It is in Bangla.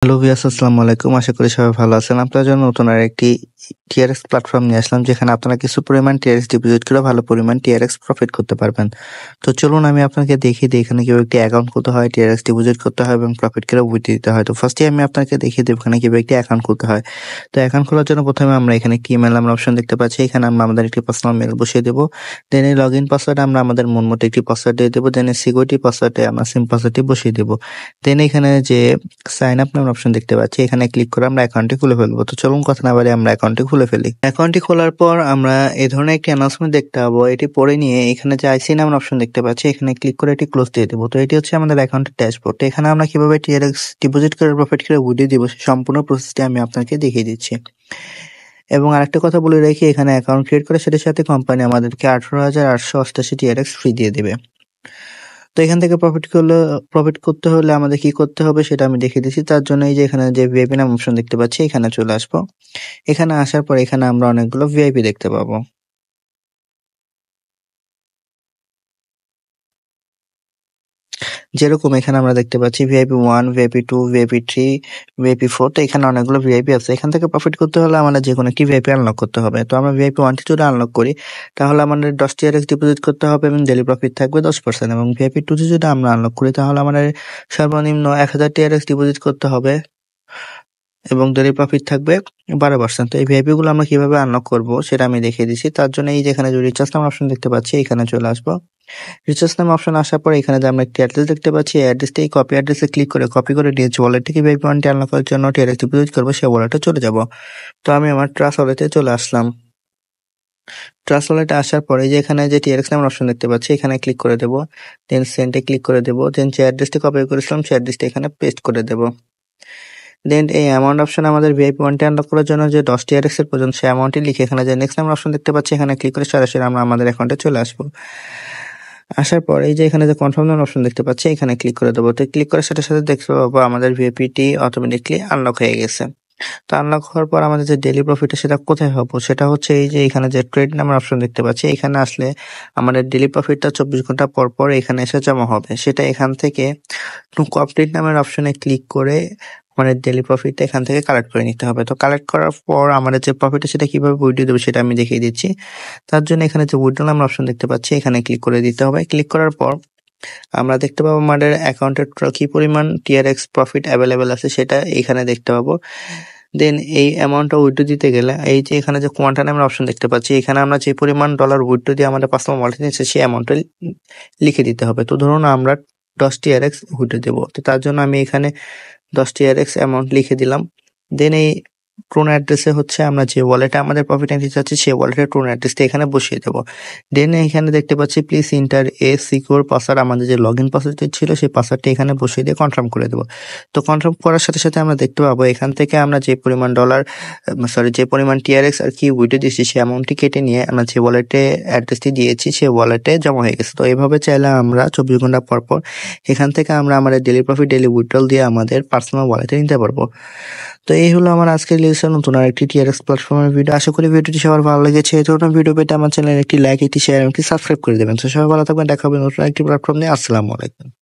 হ্যালো ভিউয়ার্স, আসসালামু আলাইকুম। আশা করি সবাই ভালো আছেন। আপনার জন্য নতুন আরেকটি টিআরএক্স প্ল্যাটফর্ম নিয়ে আসলাম, যেখানে আপনারা কিছু পরিমাণ টিআরএক্স ডিপোজিট করে ভালো পরিমাণ টিআরএক্স প্রফিট করতে পারবেন। তো চলুন আমি আপনাকে দেখিয়ে দিই এখানে কিভাবে একটি অ্যাকাউন্ট খুলতে হয়, টিআরএক্স ডিপোজিট করতে হয় এবং প্রফিট করে উইথড্র দিতে হয়। তো ফার্স্টে আমি আপনাকে দেখিয়ে দেব এখানে কিভাবে একটি অ্যাকাউন্ট খুলতে হয়। তো অ্যাকাউন্ট খোলার জন্য প্রথমে আমরা এখানে একটি ইমেল নাম্বার অপশন দেখতে পাচ্ছি। এখানে আমরা আমাদের একটি পার্সোনাল মেল বসিয়ে দেব। দেন এই লগইন পাসওয়ার্ডে আমরা আমাদের মন মতো একটি পাসওয়ার্ড দিয়ে দেব। দেন এই সিকিউরিটি পাসওয়ার্ডে আমরা সিম পাসওয়ার্ডটি বসিয়ে দেব। দেন এখানে যে সাইন আপ নামের অপশন দেখতে পাচ্ছি, এখানে ক্লিক করে আমরা অ্যাকাউন্টটি খুলে ফেলবো। তো চলুন কথা না বাড়িয়ে আমরা অ্যাকাউন্টটি খুলে ফেলি। অ্যাকাউন্টটি খোলার পর আমরা এই ধরনের একটি অ্যানাউন্সমেন্ট দেখতে পাবো। এটি পড়ে নিয়ে এখানে যে আইসি নামের অপশন দেখতে পাচ্ছি, এখানে ক্লিক করে এটি ক্লোজ দিয়ে দেবো। তো এটি হচ্ছে আমাদের অ্যাকাউন্টের ড্যাশবোর্ড। তো এখানে আমরা কিভাবে টিআরএক্স ডিপোজিট করে প্রফিট করে উইথড্র দিব সেই সম্পূর্ণ প্রসেসটি আমি আপনাকে দেখিয়ে দিচ্ছি। এবং আরেকটা কথা বলে রাখি, এখানে অ্যাকাউন্ট ক্রিয়েট করে সেটার সাথে কোম্পানি আমাদেরকে 18,888 টিআরএক্স ফ্রি দিয়ে দেবে। তো এখান থেকে প্রফিট করতে হলে আমাদের কি করতে হবে সেটা আমি দেখিয়ে দিচ্ছি। তার জন্য এই যে এখানে যে ভিআইপি নাম অপশন দেখতে পাচ্ছি, এখানে চলে আসবো। এখানে আসার পর এখানে আমরা অনেকগুলো ভিআইপি দেখতে পাবো। যেরকম এখানে আমরা দেখতে পাচ্ছি ভিআইপি 1, ভিআইপি 2, ভিআইপি 3, ভিআইপি 4। তো এখানে অনেকগুলো ভিআইপি আছে। এখান থেকে প্রফিট করতে হলে আমাদের যেকোনো একটি ভিআইপি আনলক করতে হবে। তো আমরা ভিআইপি 1 যদি আনলক করি, তাহলে আমাদের 10 টিআরএক্স ডিপোজিট করতে হবে এবং ডেইলি প্রফিট থাকবে 10%। এবং ভিআইপি 2 যদি আমরা আনলক করি, তাহলে আমাদের সর্বনিম্ন 1000 টিআরএক্স ডিপোজিট করতে হবে এবং ডেইলি প্রফিট থাকবে 12%। তো এই ভিআইপি গুলো আমরা কিভাবে আনলক করবো সেটা আমি দেখিয়ে দিচ্ছি। তার জন্য এই যেখানে যে রিচার্জ নাম অপশন দেখতে পাচ্ছি, এখানে চলে আসবো। রিচার্জ নাম অপশন আসার পর এখানে যে আমরা একটি অ্যাড্রেস দেখতে পাচ্ছি, এই অ্যাড্রেসটা এই কপি অ্যাড্রেসে ক্লিক করে কপি করে নিয়ে যে ওয়ালেট থেকে ভিআইপি 1 আনলক করার জন্য টিআরএক্স ডিপোজিট করবো সেই ওয়ালেটে চলে যাব। তো আমি আমার ট্রাস্ট ওয়ালেটে চলে আসলাম। ট্রাস্ট ওয়ালেটে আসার পরে যে এখানে যে টিআরএক্স নামের অপশন দেখতে পাচ্ছি, এখানে ক্লিক করে দেবো। দেন সেন্ডে ক্লিক করে দেবো। দেন যে অ্যাড্রেসটি কপি করেছিলাম সেই অ্যাড্রেসটা এখানে পেস্ট করে দেবো। দেন এই অ্যামাউন্ট অপশন আমাদের ভিআইপি 1 আনলক করার জন্য যে 10 টিআরএক্স এর প্রয়োজন সেই অ্যামাউন্টটি লিখে এখানে যে নেক্সট নামের অপশন দেখতে পাচ্ছি, এখানে ক্লিক করে সরাসরি আমরা আমাদের অ্যাকাউন্টে চলে আসবো। আসার পর এই যে এখানে যে কনফার্ম নামের অপশন দেখতে পাচ্ছি, এখানে ক্লিক করে দেবো। তো ক্লিক করার সাথে সাথে দেখতে পাবো আমাদের ভিআইপিটি অটোমেটিকলি আনলক হয়ে গেছে। তো আনলক হওয়ার পর আমাদের যে ডেইলি প্রফিট সেটা কোথায় পাবো, সেটা হচ্ছে এই যে এখানে যে ট্রেড নামের অপশন দেখতে পাচ্ছি, এখানে আসলে আমাদের ডেইলি প্রফিটটা 24 ঘন্টা পর পর এখানে এসে জমা হবে। সেটা এখান থেকে কমপ্লিট নামের অপশনে ক্লিক করে আমাদের ডেইলি প্রফিটটা এখান থেকে কালেক্ট করে নিতে হবে। তো কালেক্ট করার পর আমাদের যে প্রফিট সেটা কিভাবে উইথড্র দেবো সেটা আমি দেখিয়ে দিচ্ছি। তার জন্য এখানে যে উইথড্র নামের অপশন দেখতে পাচ্ছি, এখানে ক্লিক করে দিতে হবে। ক্লিক করার পর আমরা দেখতে পাবো আমাদের অ্যাকাউন্টে কি পরিমাণ টিআরএক্স প্রফিট অ্যাভেলেবেল আছে সেটা এখানে দেখতে পাবো। দেন এই অ্যামাউন্টটা উইথড্র দিতে গেলে এই যে এখানে যে কোয়ান্টা নামের অপশন দেখতে পাচ্ছি, এখানে আমরা যে পরিমাণ ডলার উইথড্র দিয়ে আমাদের পার্সোনাল ওয়ালেটে নিচ্ছে সেই অ্যামাউন্টটা লিখে দিতে হবে। তো ধরুন আমরা 10 টিআরএক্স উইথড্র দেবো। তো তার জন্য আমি এখানে 10 টিআরএক্স অ্যামাউন্ট লিখে দিলাম। দেন এই টোন অ্যাড্রেসে হচ্ছে আমরা যে ওয়ালেটে আমাদের প্রফিট নিতে চাচ্ছি সেই ওয়ালেটের টোন অ্যাড্রেসটা এখানে বসিয়ে দেবো। দেন এখানে দেখতে পাচ্ছি please inter A secure password, আমাদের যে লগইন পাসওয়ার্ডটি ছিল সেই পাসওয়ার্ডটা এখানে বসিয়ে দিয়ে কনফার্ম করে দেবো। তো কনফার্ম করার সাথে সাথে আমরা দেখতে পাবো এখান থেকে আমরা যে পরিমাণ যে পরিমাণ টিআরএক্স আর কি উইথড্র দিয়েছি সেই অ্যামাউন্টটি কেটে নিয়ে আমরা যে ওয়ালেটে অ্যাড্রেসটি দিয়েছি সেই ওয়ালেটে জমা হয়ে গেছে। তো এইভাবে চাইলে আমরা 24 ঘন্টা পর পর এখান থেকে আমরা আমাদের ডেইলি প্রফিট ডেইলি উইথড্রল দিয়ে আমাদের পার্সোনাল ওয়ালেটে নিতে পারবো। তো এই হলো আমার আজকের লেকচার, নতুন আরেকটি টিআরএক্স প্ল্যাটফর্মের ভিডিও। আশা করি ভিডিওটি সবার ভালো লেগেছে। এই ধরনের ভিডিও পেতে আমার চ্যানেলে একটি লাইক, একটি শেয়ার এবং একটি সাবস্ক্রাইব করে দেবেন। তো সবাই ভালো থাকবেন, দেখা হবে নতুন একটি প্ল্যাটফর্ম নিয়ে। আসসালামু আলাইকুম।